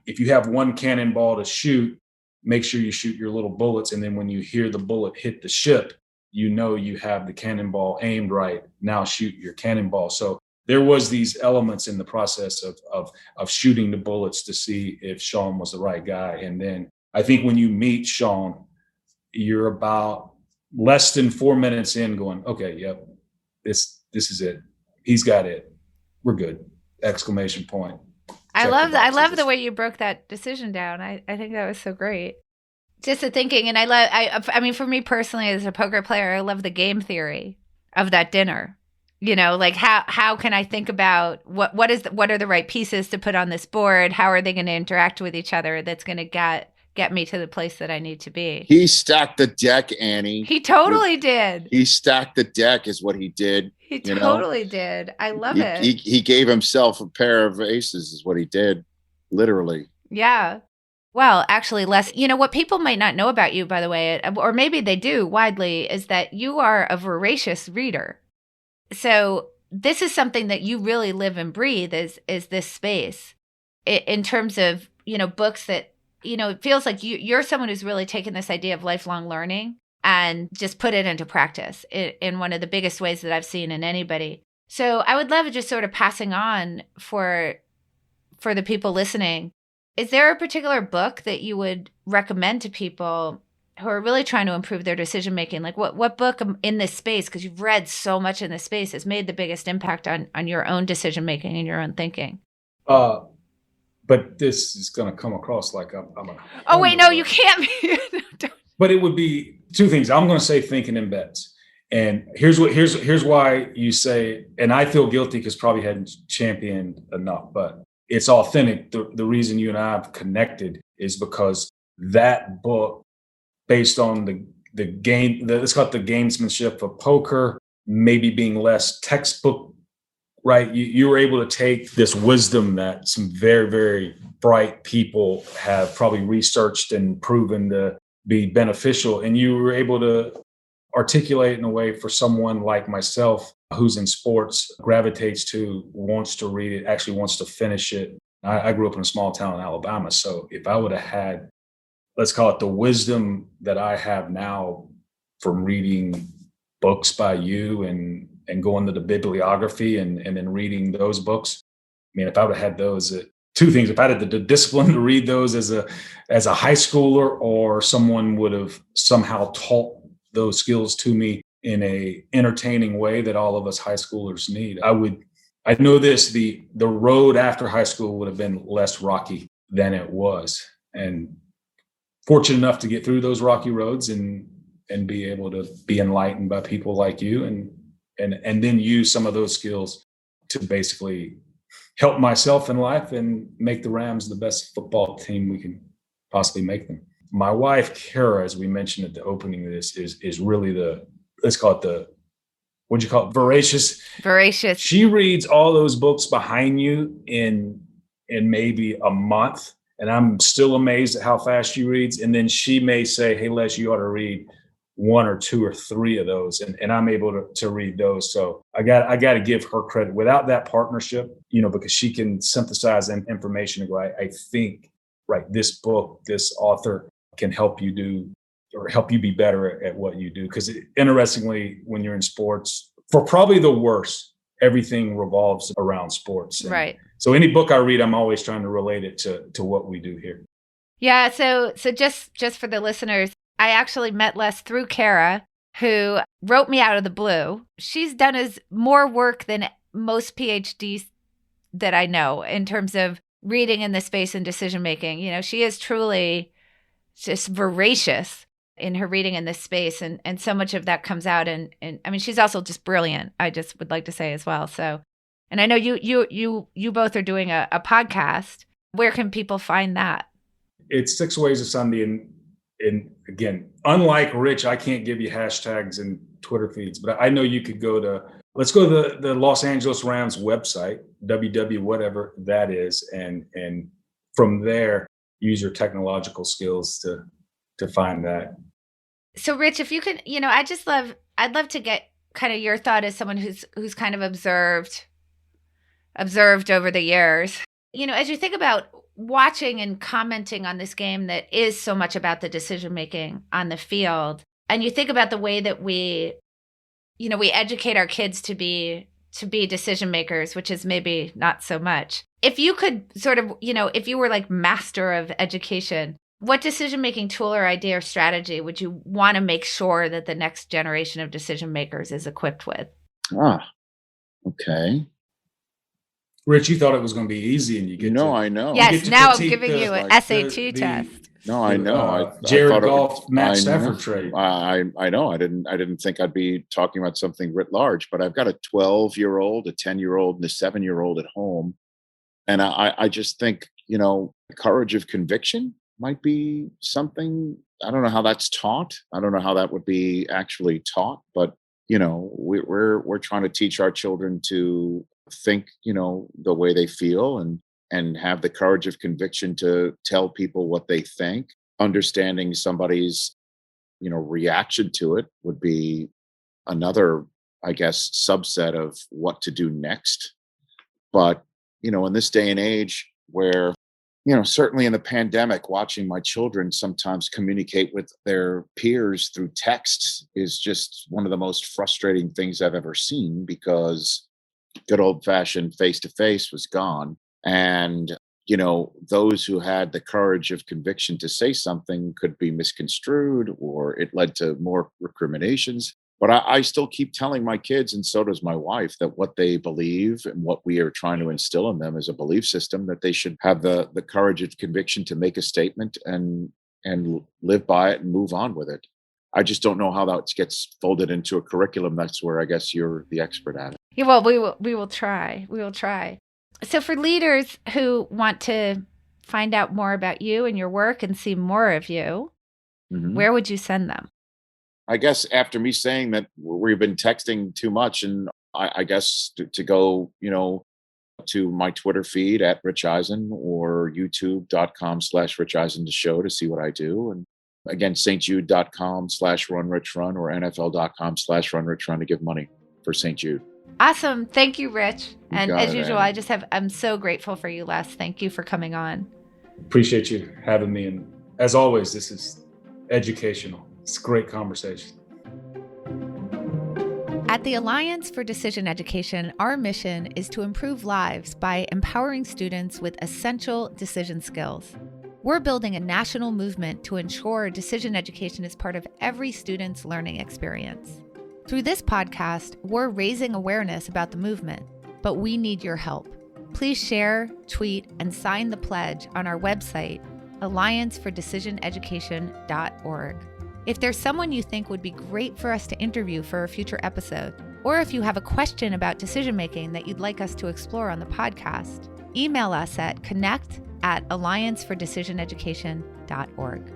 if you have one cannonball to shoot, make sure you shoot your little bullets. And then when you hear the bullet hit the ship, you have the cannonball aimed right. Now shoot your cannonball. So there was these elements in the process of shooting the bullets to see if Sean was the right guy. And then I think when you meet Sean, you're about less than 4 minutes in going, okay, yep, this is it. He's got it. We're good. Exclamation point. I love the way you broke that decision down. I think that was so great. Just the thinking, and I mean, for me personally, as a poker player, I love the game theory of that dinner. Like how can I think about what are the right pieces to put on this board? How are they going to interact with each other? That's going to get me to the place that I need to be. He stacked the deck, Annie. He totally did. He stacked the deck is what he did. He totally did. I love it. He gave himself a pair of aces is what he did. Literally. Yeah. Well, actually, Les, what people might not know about you, by the way, or maybe they do widely, is that you are a voracious reader. So this is something that you really live and breathe is this space in terms of, books that, it feels like you're someone who's really taken this idea of lifelong learning and just put it into practice in one of the biggest ways that I've seen in anybody. So I would love just sort of passing on for the people listening. Is there a particular book that you would recommend to people who are really trying to improve their decision making? Like what book in this space, because you've read so much in this space, has made the biggest impact on your own decision making and your own thinking? But this is going to come across like I'm a. Oh wait, no, you can't. But it would be two things. I'm going to say thinking in bets, and here's why you say, and I feel guilty because probably hadn't championed enough, but it's authentic. The reason you and I have connected is because that book, based on the game, let's call it the gamesmanship of poker, maybe being less textbook. Right. You were able to take this wisdom that some very, very bright people have probably researched and proven to be beneficial. And you were able to articulate in a way for someone like myself who's in sports, gravitates to, wants to read it, actually wants to finish it. I grew up in a small town in Alabama. So if I would have had, let's call it the wisdom that I have now from reading books by you and going to the bibliography and then reading those books. I mean, if I would have had those two things, if I had the discipline to read those as a high schooler, or someone would have somehow taught those skills to me in a entertaining way that all of us high schoolers need, I know this, the road after high school would have been less rocky than it was. And fortunate enough to get through those rocky roads and be able to be enlightened by people like you and then use some of those skills to basically help myself in life and make the Rams the best football team we can possibly make them. My wife, Kara, as we mentioned at the opening of this, is really let's call it what'd you call it? Voracious. Voracious. She reads all those books behind you in maybe a month. And I'm still amazed at how fast she reads. And then she may say, hey, Les, you ought to read one or two or three of those. And I'm able to read those. So I got to give her credit. Without that partnership, because she can synthesize information and go, I think, right, this book, this author can help you be better at what you do. Because interestingly, when you're in sports, for probably the worst, everything revolves around sports. And right. So any book I read, I'm always trying to relate it to what we do here. Yeah. So just for the listeners, I actually met Les through Kara, who wrote me out of the blue. She's done more work than most PhDs that I know in terms of reading in the space and decision making. She is truly just voracious in her reading in this space, and so much of that comes out. And I mean, she's also just brilliant, I just would like to say as well. So, and I know you both are doing a podcast. Where can people find that? It's 6 Ways of Sunday. And again, unlike Rich, I can't give you hashtags and Twitter feeds, but I know you could let's go to the Los Angeles Rams website, www, whatever that is. And from there, use your technological skills to find that. So Rich, if you could, I'd love to get kind of your thought as someone who's kind of observed over the years, as you think about watching and commenting on this game that is so much about the decision making on the field, and you think about the way that we educate our kids to be decision makers, which is maybe not so much. If you could sort of, if you were like master of education, what decision-making tool or idea or strategy would you want to make sure that the next generation of decision makers is equipped with? Okay. Rich, you thought it was going to be easy, and you get I know. Yes, now I'm giving you an SAT test. No, I know. Jared Goff, Matt Stafford trade. I know. I didn't think I'd be talking about something writ large, but I've got a 12-year-old, a 10-year-old, and a 7-year-old at home, and I just think courage of conviction might be something. I don't know how that's taught. I don't know how that would be actually taught, but we're trying to teach our children to think, the way they feel and have the courage of conviction to tell people what they think. Understanding somebody's, reaction to it would be another, I guess, subset of what to do next. But, in this day and age where certainly in the pandemic, watching my children sometimes communicate with their peers through texts is just one of the most frustrating things I've ever seen, because good old fashioned face to face was gone. And, those who had the courage of conviction to say something could be misconstrued, or it led to more recriminations. But I still keep telling my kids, and so does my wife, that what they believe and what we are trying to instill in them is a belief system, that they should have the courage of conviction to make a statement and live by it and move on with it. I just don't know how that gets folded into a curriculum. That's where I guess you're the expert at it. Yeah, well, we will try. We will try. So for leaders who want to find out more about you and your work and see more of you, where would you send them? I guess after me saying that we've been texting too much, and I guess to go, to my Twitter feed at Rich Eisen, or youtube.com/Rich Eisen to show to see what I do. And again, stjude.com/runrichrun, or NFL.com/runrichrun to give money for St. Jude. Awesome. Thank you, Rich. And as usual, Annie. I'm so grateful for you, Les. Thank you for coming on. Appreciate you having me. And as always, this is educational. It's a great conversation. At the Alliance for Decision Education, our mission is to improve lives by empowering students with essential decision skills. We're building a national movement to ensure decision education is part of every student's learning experience. Through this podcast, we're raising awareness about the movement, but we need your help. Please share, tweet, and sign the pledge on our website, alliancefordecisioneducation.org. If there's someone you think would be great for us to interview for a future episode, or if you have a question about decision-making that you'd like us to explore on the podcast, email us at connect@alliancefordecisioneducation.org.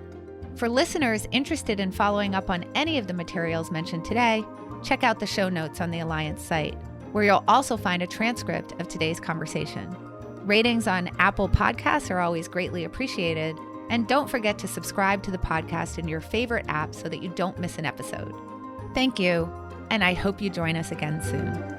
For listeners interested in following up on any of the materials mentioned today, check out the show notes on the Alliance site, where you'll also find a transcript of today's conversation. Ratings on Apple Podcasts are always greatly appreciated, and don't forget to subscribe to the podcast in your favorite app so that you don't miss an episode. Thank you, and I hope you join us again soon.